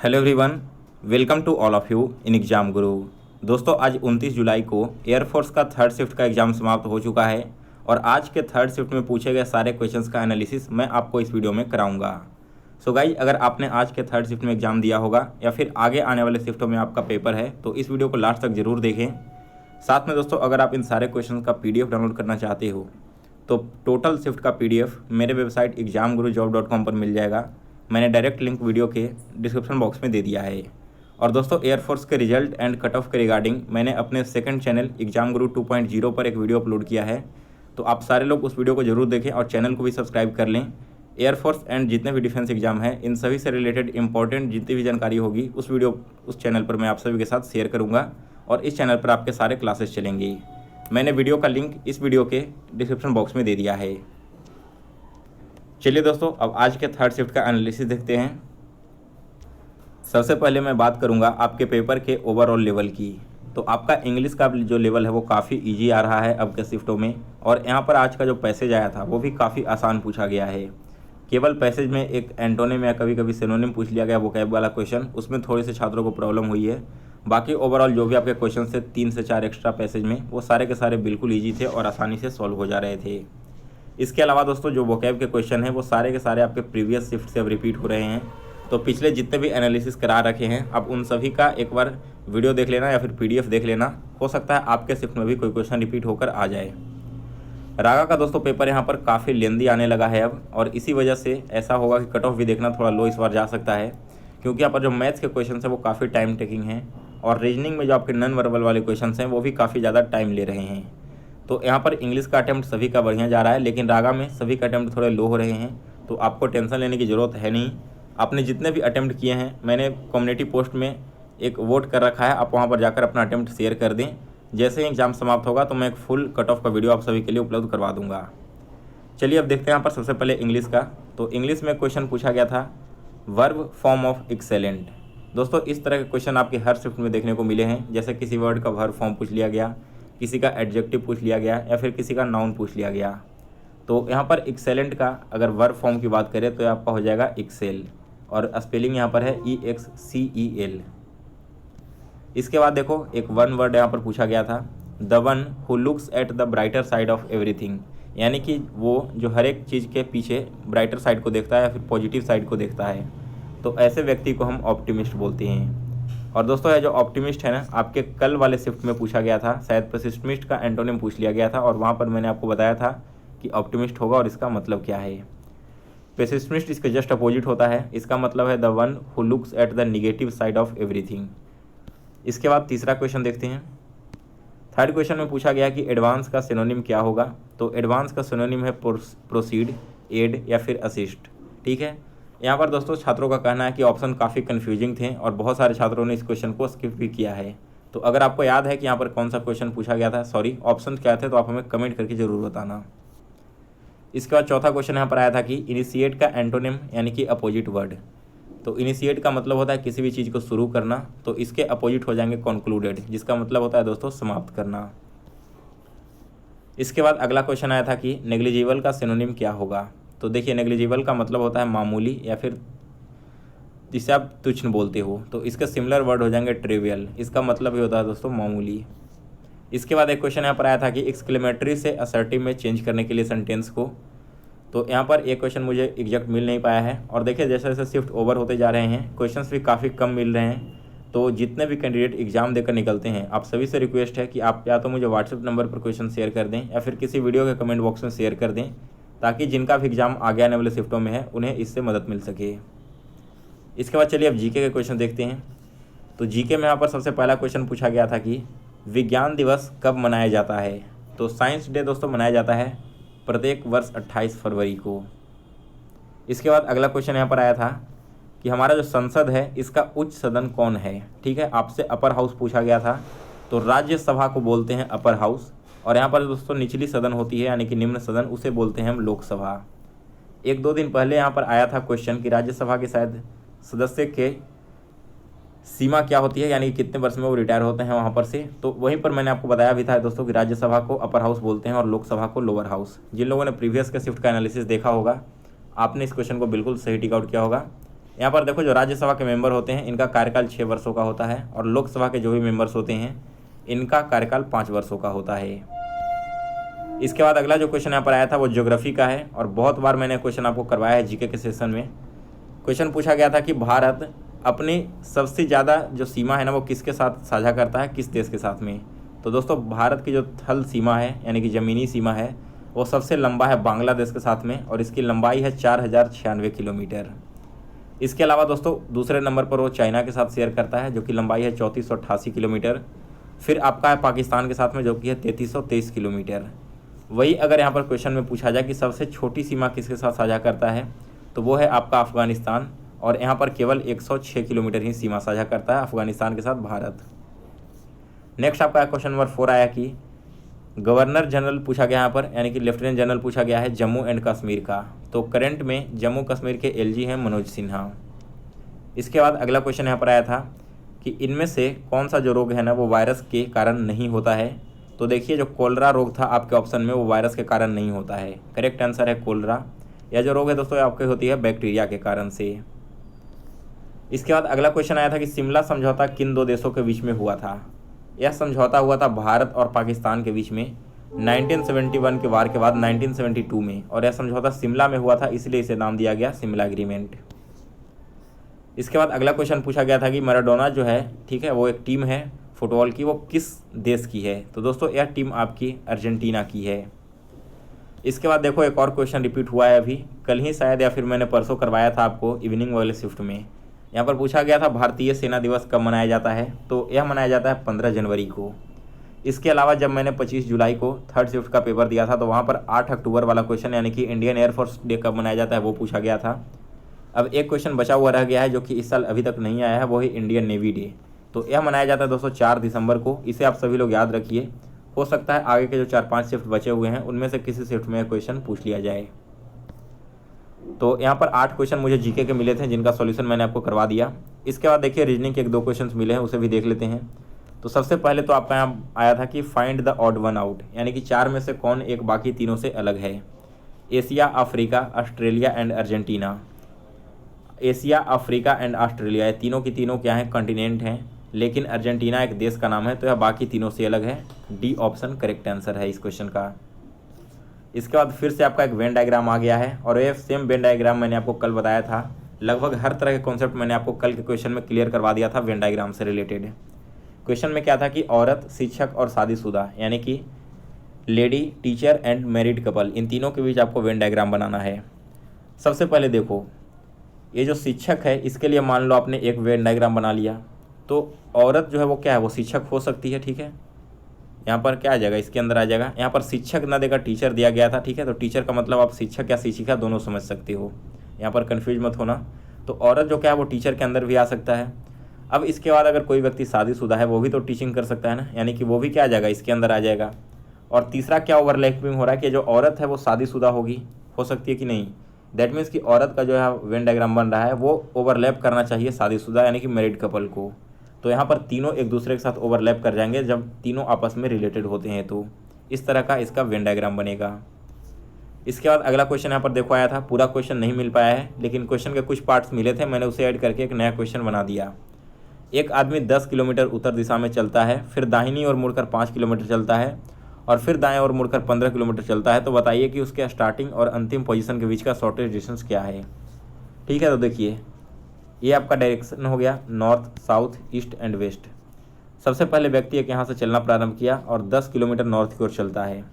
Hello everyone, welcome to all of you in exam guru. दोस्तों, आज 29 जुलाई को air force का थर्ड शिफ्ट का एग्ज़ाम समाप्त हो चुका है और आज के थर्ड शिफ्ट में पूछे गए सारे क्वेश्चंस का एनालिसिस मैं आपको इस वीडियो में कराऊंगा। सो गाइज, अगर आपने आज के थर्ड शिफ्ट में एग्ज़ाम दिया होगा या फिर आगे आने वाले शिफ्टों में आपका पेपर है तो इस वीडियो को लास्ट तक ज़रूर देखें। साथ में दोस्तों, अगर आप इन सारे क्वेश्चन का PDF डाउनलोड करना चाहते हो तो टोटल शिफ्ट का PDF मेरे वेबसाइट examgurujob.com पर मिल जाएगा। मैंने डायरेक्ट लिंक वीडियो के डिस्क्रिप्शन बॉक्स में दे दिया है। और दोस्तों, एयरफोर्स के रिजल्ट एंड कट ऑफ के रिगार्डिंग मैंने अपने सेकंड चैनल एग्जाम गुरु 2.0 पर एक वीडियो अपलोड किया है, तो आप सारे लोग उस वीडियो को जरूर देखें और चैनल को भी सब्सक्राइब कर लें। एयरफोर्स एंड जितने भी डिफेंस एग्जाम हैं इन सभी से रिलेटेड इंपॉर्टेंट जितनी भी जानकारी होगी उस चैनल पर मैं आप सभी के साथ शेयर करूँगा और इस चैनल पर आपके सारे क्लासेस चलेंगी। मैंने वीडियो का लिंक इस वीडियो के डिस्क्रिप्शन बॉक्स में दे दिया है। चलिए दोस्तों, अब आज के थर्ड शिफ्ट का एनालिसिस देखते हैं। सबसे पहले मैं बात करूंगा आपके पेपर के ओवरऑल लेवल की। तो आपका इंग्लिश का जो लेवल है वो काफ़ी इजी आ रहा है अब के शिफ्टों में, और यहाँ पर आज का जो पैसेज आया था वो भी काफ़ी आसान पूछा गया है। केवल पैसेज में एक एंटोनिम या कभी कभी सिनोनिम पूछ लिया गया वोकैब वाला क्वेश्चन, उसमें थोड़े से छात्रों को प्रॉब्लम हुई है। बाकी ओवरऑल जो भी आपके क्वेश्चन थे 3 से 4 एक्स्ट्रा पैसेज में, वो सारे के सारे बिल्कुल ईजी थे और आसानी से सॉल्व हो जा रहे थे। इसके अलावा दोस्तों, जो वोकैब के क्वेश्चन हैं वो सारे के सारे आपके प्रीवियस शिफ्ट से अब रिपीट हो रहे हैं। तो पिछले जितने भी एनालिसिस करा रखे हैं अब उन सभी का एक बार वीडियो देख लेना या फिर PDF देख लेना। हो सकता है आपके शिफ्ट में भी कोई क्वेश्चन रिपीट होकर आ जाए। रागा का दोस्तों पेपर यहाँ पर काफ़ी लेंदी आने लगा है अब, और इसी वजह से ऐसा होगा कि कट ऑफ भी देखना थोड़ा लो इस बार जा सकता है, क्योंकि यहाँ पर जो मैथ्स के क्वेश्चन हैं वो काफ़ी टाइम टेकिंग हैं और रीजनिंग में जो आपके नॉन वर्बल वाले क्वेश्चन हैं वो भी काफ़ी ज़्यादा टाइम ले रहे हैं। तो यहाँ पर इंग्लिश का अटैम्प्ट सभी का बढ़िया जा रहा है, लेकिन रागा में सभी का अटैम्प्ट थोड़े लो हो रहे हैं। तो आपको टेंशन लेने की ज़रूरत है नहीं। आपने जितने भी अटैम्प्ट किए हैं मैंने कम्युनिटी पोस्ट में एक वोट कर रखा है, आप वहाँ पर जाकर अपना अटैम्प्ट शेयर कर दें। जैसे ही एग्ज़ाम समाप्त होगा तो मैं एक फुल कट ऑफ का वीडियो आप सभी के लिए उपलब्ध करवा दूँगा। चलिए अब देखते हैं यहाँ पर सबसे पहले इंग्लिश का। तो इंग्लिश में क्वेश्चन पूछा गया था वर्ब फॉर्म ऑफ एक्सेलेंट। दोस्तों, इस तरह के क्वेश्चन आपके हर शिफ्ट में देखने को मिले हैं। जैसे किसी वर्ड का वर्ब फॉर्म पूछ लिया गया, किसी का एडजेक्टिव पूछ लिया गया या फिर किसी का नाउन पूछ लिया गया। तो यहाँ पर एक्सेलेंट का अगर वर्ब फॉर्म की बात करें तो आपका हो जाएगा एक्सेल, और स्पेलिंग यहाँ पर है EXCEL। इसके बाद देखो एक वन वर्ड यहाँ पर पूछा गया था the one who looks at the brighter side of everything, यानी कि वो जो हर एक चीज़ के पीछे ब्राइटर साइड को देखता है या फिर पॉजिटिव साइड को देखता है। तो ऐसे व्यक्ति को हम ऑप्टिमिस्ट बोलते हैं। और दोस्तों, ये जो ऑप्टिमिस्ट है ना, आपके कल वाले शिफ्ट में पूछा गया था, शायद पेसिमिस्ट का एंटोनिम पूछ लिया गया था और वहाँ पर मैंने आपको बताया था कि ऑप्टिमिस्ट होगा और इसका मतलब क्या है। पेसिमिस्ट इसके जस्ट अपोजिट होता है, इसका मतलब है the one who looks at the negative side of everything. इसके बाद तीसरा क्वेश्चन देखते हैं। थर्ड क्वेश्चन में पूछा गया कि एडवांस का सिनोनिम क्या होगा। तो एडवांस का सिनोनिम है प्रोसीड, एड या फिर असिस्ट। ठीक है, यहाँ पर दोस्तों छात्रों का कहना है कि ऑप्शन काफ़ी कन्फ्यूजिंग थे और बहुत सारे छात्रों ने इस क्वेश्चन को स्किप भी किया है। तो अगर आपको याद है कि यहाँ पर कौन सा क्वेश्चन पूछा गया था, सॉरी ऑप्शन क्या थे, तो आप हमें कमेंट करके ज़रूर बताना। इसके बाद चौथा क्वेश्चन यहाँ पर आया था कि इनिशिएट का एंटोनिम यानी कि अपोजिट वर्ड। तो इनिशिएट का मतलब होता है किसी भी चीज़ को शुरू करना, तो इसके अपोजिट हो जाएंगे कॉन्क्लूडेड, जिसका मतलब होता है दोस्तों समाप्त करना। इसके बाद अगला क्वेश्चन आया था कि नेग्लिजिबल का सिनोनिम क्या होगा। तो देखिए, नेग्लिजिबल का मतलब होता है मामूली या फिर जिसे आप तुच्छ बोलते हो, तो इसके सिमिलर वर्ड हो जाएंगे ट्रिवियल, इसका मतलब ही होता है दोस्तों मामूली। इसके बाद एक क्वेश्चन यहाँ पर आया था कि एक्सक्लेमेटरी से असर्टिव में चेंज करने के लिए सेंटेंस को। तो यहाँ पर एक क्वेश्चन मुझे एग्जैक्ट मिल नहीं पाया है, और देखिए जैसे जैसे शिफ्ट ओवर होते जा रहे हैं क्वेश्चंस भी काफ़ी कम मिल रहे हैं। तो जितने भी कैंडिडेट एग्जाम देकर निकलते हैं, आप सभी से रिक्वेस्ट है कि आप या तो मुझे व्हाट्सएप नंबर पर क्वेश्चन शेयर कर दें या फिर किसी वीडियो के कमेंट बॉक्स में शेयर कर दें, ताकि जिनका भी एग्जाम आगे आने वाले शिफ्टों में है उन्हें इससे मदद मिल सके। इसके बाद चलिए अब जीके के क्वेश्चन देखते हैं। तो जीके में यहाँ पर सबसे पहला क्वेश्चन पूछा गया था कि विज्ञान दिवस कब मनाया जाता है। तो साइंस डे दोस्तों मनाया जाता है प्रत्येक वर्ष 28 फरवरी को। इसके बाद अगला क्वेश्चन यहाँ पर आया था कि हमारा जो संसद है इसका उच्च सदन कौन है। ठीक है, आपसे अपर हाउस पूछा गया था। तो राज्यसभा को बोलते हैं अपर हाउस, और यहाँ पर दोस्तों निचली सदन होती है यानी कि निम्न सदन, उसे बोलते हैं हम लोकसभा। 1-2 दिन पहले यहाँ पर आया था क्वेश्चन कि राज्यसभा के शायद सदस्य के सीमा क्या होती है, यानी कि कितने वर्ष में वो रिटायर होते हैं वहाँ पर से। तो वहीं पर मैंने आपको बताया भी था दोस्तों कि राज्यसभा को अपर हाउस बोलते हैं और लोकसभा को लोअर हाउस। जिन लोगों ने प्रीवियस के शिफ्ट का एनालिसिस देखा होगा, आपने इस क्वेश्चन को बिल्कुल सही टिक आउट किया होगा। यहाँ पर देखो जो राज्यसभा के मेंबर होते हैं इनका कार्यकाल 6 वर्षों का होता है, और लोकसभा के जो भी मेंबर्स होते हैं इनका कार्यकाल 5 वर्षों का होता है। इसके बाद अगला जो क्वेश्चन यहाँ पर आया था वो ज्योग्राफी का है, और बहुत बार मैंने क्वेश्चन आपको करवाया है जीके के सेशन में। क्वेश्चन पूछा गया था कि भारत अपनी सबसे ज़्यादा जो सीमा है ना वो किसके साथ साझा करता है, किस देश के साथ में। तो दोस्तों भारत की जो थल सीमा है यानी कि ज़मीनी सीमा है वो सबसे लंबा है बांग्लादेश के साथ में, और इसकी लंबाई है 4096 किलोमीटर। इसके अलावा दोस्तों दूसरे नंबर पर वो चाइना के साथ शेयर करता है जो कि लंबाई है 3488 किलोमीटर। फिर आपका है पाकिस्तान के साथ में जो कि है 3323 किलोमीटर। वही अगर यहाँ पर क्वेश्चन में पूछा जाए कि सबसे छोटी सीमा किसके साथ साझा करता है तो वो है आपका अफगानिस्तान, और यहाँ पर केवल 106 किलोमीटर ही सीमा साझा करता है अफगानिस्तान के साथ भारत। नेक्स्ट आपका क्वेश्चन नंबर 4 आया कि गवर्नर जनरल पूछा गया यहाँ पर, यानी कि लेफ्टिनेंट जनरल पूछा गया है जम्मू एंड कश्मीर का। तो करंट में जम्मू कश्मीर के एलजी हैं मनोज सिन्हा। इसके बाद अगला क्वेश्चन यहाँ पर आया था कि इनमें से कौन सा जो रोग है ना वो वायरस के कारण नहीं होता है। तो देखिए जो कोलरा रोग था आपके ऑप्शन में वो वायरस के कारण नहीं होता है, करेक्ट आंसर है कोलरा। यह जो रोग है दोस्तों आपके होती है बैक्टीरिया के कारण से। इसके बाद अगला क्वेश्चन आया था कि शिमला समझौता किन 2 देशों के बीच में हुआ था। यह समझौता हुआ था भारत और पाकिस्तान के बीच में 1971 के वार के बाद 1972 में, और यह समझौता शिमला में हुआ था, इसलिए इसे नाम दिया गया शिमला एग्रीमेंट। इसके बाद अगला क्वेश्चन पूछा गया था कि मैराडोना जो है ठीक है वो एक टीम है फुटबॉल की, वो किस देश की है। तो दोस्तों यह टीम आपकी अर्जेंटीना की है। इसके बाद देखो एक और क्वेश्चन रिपीट हुआ है अभी, कल ही शायद या फिर मैंने परसों करवाया था आपको इवनिंग वाले शिफ्ट में। यहाँ पर पूछा गया था भारतीय सेना दिवस कब मनाया जाता है। तो यह मनाया जाता है 15 जनवरी को। इसके अलावा जब मैंने 25 जुलाई को थर्ड शिफ्ट का पेपर दिया था तो वहाँ पर 8 अक्टूबर वाला क्वेश्चन यानी कि इंडियन एयरफोर्स डे कब मनाया जाता है वो पूछा गया था। अब एक क्वेश्चन बचा हुआ रह गया है जो कि इस साल अभी तक नहीं आया है, वो है इंडियन नेवी डे। तो यह मनाया जाता है दोस्तों 4 दिसंबर को। इसे आप सभी लोग याद रखिए, हो सकता है आगे के जो 4-5 शिफ्ट बचे हुए हैं उनमें से किसी शिफ्ट में क्वेश्चन पूछ लिया जाए। तो यहाँ पर 8 क्वेश्चन मुझे जीके के मिले थे जिनका सॉल्यूशन मैंने आपको करवा दिया। इसके बाद देखिए रीजनिंग के 1-2 क्वेश्चंस मिले हैं, उसे भी देख लेते हैं। तो सबसे पहले तो आपका यहाँ आया था कि find the odd one out, यानी कि 4 में से कौन एक बाकी तीनों से अलग है। Asia, Africa, Australia and Argentina. Asia, Africa and Australia, ये तीनों की तीनों क्या हैं, कॉन्टिनेंट हैं, लेकिन अर्जेंटीना एक देश का नाम है, तो यह बाकी तीनों से अलग है। डी ऑप्शन करेक्ट आंसर है इस क्वेश्चन का। इसके बाद फिर से आपका एक वेन डायग्राम आ गया है, और ये सेम वेन डायग्राम मैंने आपको कल बताया था। लगभग हर तरह के कॉन्सेप्ट मैंने आपको कल के क्वेश्चन में क्लियर करवा दिया था वेन डायग्राम से रिलेटेड। क्वेश्चन में क्या था कि औरत, शिक्षक और शादीशुदा यानी कि lady, teacher and married couple, इन तीनों के बीच आपको वेन डायग्राम बनाना है। सबसे पहले देखो ये जो शिक्षक है इसके लिए मान लो आपने एक वेन डायग्राम बना लिया, तो औरत जो है वो क्या है, वो शिक्षक हो सकती है, ठीक है। यहाँ पर क्या आ जाएगा, इसके अंदर आ जाएगा। यहाँ पर शिक्षक ना देगा टीचर दिया गया था, ठीक है। तो टीचर का मतलब आप शिक्षक या शिक्षिका दोनों समझ सकते हो, यहाँ पर कन्फ्यूज मत होना। तो औरत जो क्या है वो टीचर के अंदर भी आ सकता है। अब इसके बाद अगर कोई व्यक्ति शादीशुदा है वो भी तो टीचिंग कर सकता है ना, यानी कि वो भी क्या आ जाएगा, इसके अंदर आ जाएगा। और तीसरा क्या ओवरलैपिंग हो रहा है कि जो औरत है वो शादीशुदा होगी, हो सकती है कि नहीं। दैट मीन्स कि औरत का जो है वेन डायग्राम बन रहा है वो ओवरलैप करना चाहिए शादीशुदा यानी कि मैरिड कपल को। तो यहाँ पर तीनों एक दूसरे के साथ ओवरलैप कर जाएंगे जब तीनों आपस में रिलेटेड होते हैं, तो इस तरह का इसका वेन डायग्राम बनेगा। इसके बाद अगला क्वेश्चन यहाँ पर देखो आया था, पूरा क्वेश्चन नहीं मिल पाया है लेकिन क्वेश्चन के कुछ पार्ट्स मिले थे, मैंने उसे ऐड करके एक नया क्वेश्चन बना दिया। एक आदमी 10 किलोमीटर उत्तर दिशा में चलता है, फिर दाहिनी ओर मुड़कर 5 किलोमीटर चलता है और फिर दाएं ओर मुड़कर 15 किलोमीटर चलता है। तो बताइए कि उसके स्टार्टिंग और अंतिम पोजीशन के बीच का शॉर्टेस्ट डिस्टेंस क्या है। ठीक है, तो देखिए ये आपका डायरेक्शन हो गया north, south, east and west. सबसे पहले व्यक्ति एक यहाँ से चलना प्रारंभ किया और 10 किलोमीटर नॉर्थ की ओर चलता है।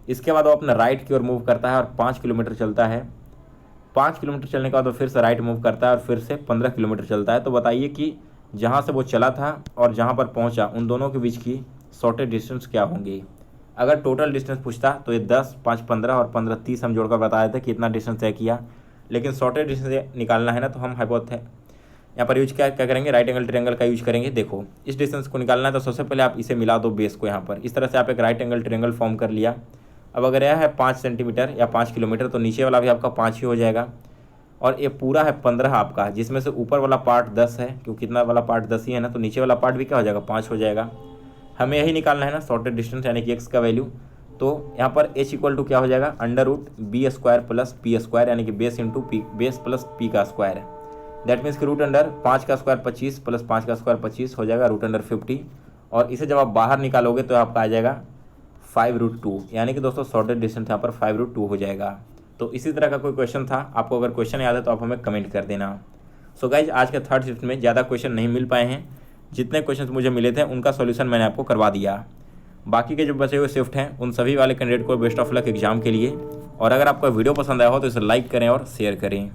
इसके बाद वो अपना राइट की ओर मूव करता है और 5 किलोमीटर चलता है। 5 किलोमीटर चलने के बाद वो फिर से राइट मूव करता है और फिर से 15 किलोमीटर चलता है। तो बताइए कि जहाँ से वो चला था और जहाँ पर पहुँचा उन दोनों के बीच की शॉर्टेस्ट डिस्टेंस क्या होंगी। अगर टोटल डिस्टेंस पूछता तो ये 10, 5, 15 और 15, 30 हम जोड़कर बताए थे कि इतना डिस्टेंस तय किया। लेकिन शॉर्टेस्ट डिस्टेंस निकालना है ना, तो हम यहाँ पर यूज क्या करेंगे, राइट एंगल ट्रायंगल का यूज करेंगे। देखो इस डिस्टेंस को निकालना है तो सबसे पहले आप इसे मिला दो बेस को। यहाँ पर इस तरह से आप एक राइट एंगल ट्रायंगल फॉर्म कर लिया। अब अगर यह है 5 सेंटीमीटर या 5 किलोमीटर तो नीचे वाला भी आपका 5 ही हो जाएगा और ये पूरा है 15 आपका, जिसमें से ऊपर वाला पार्ट 10 है क्योंकि कितना वाला पार्ट 10 ही है ना, तो नीचे वाला पार्ट भी क्या हो जाएगा, 5 हो जाएगा। हमें यही निकालना है ना शॉर्टेस्ट डिस्टेंस यानी कि एक्स का वैल्यू। तो यहाँ पर h इक्वल टू क्या हो जाएगा, under root b square plus p square यानी कि base into p, base plus p का स्क्वायर है। दैट मीन्स कि रूट अंडर 5 का स्क्वायर 25 प्लस 5 का स्क्वायर 25 हो जाएगा रूट अंडर 50, और इसे जब आप बाहर निकालोगे तो आपका आ जाएगा 5√2, यानी कि दोस्तों शॉर्टेस्ट डिस्टेंस यहाँ पर 5√2 हो जाएगा। तो इसी तरह का कोई क्वेश्चन था, आपको अगर क्वेश्चन याद है तो आप हमें कमेंट कर देना। सो गाइज आज के थर्ड शिफ्ट में ज़्यादा क्वेश्चन नहीं मिल पाए हैं, जितने क्वेश्चन मुझे मिले थे उनका सॉल्यूशन मैंने आपको करवा दिया। बाकी के जो बचे हुए शिफ्ट हैं उन सभी वाले कैंडिडेट को बेस्ट ऑफ लक एग्जाम के लिए। और अगर आपको वीडियो पसंद आया हो तो इसे लाइक करें और शेयर करें।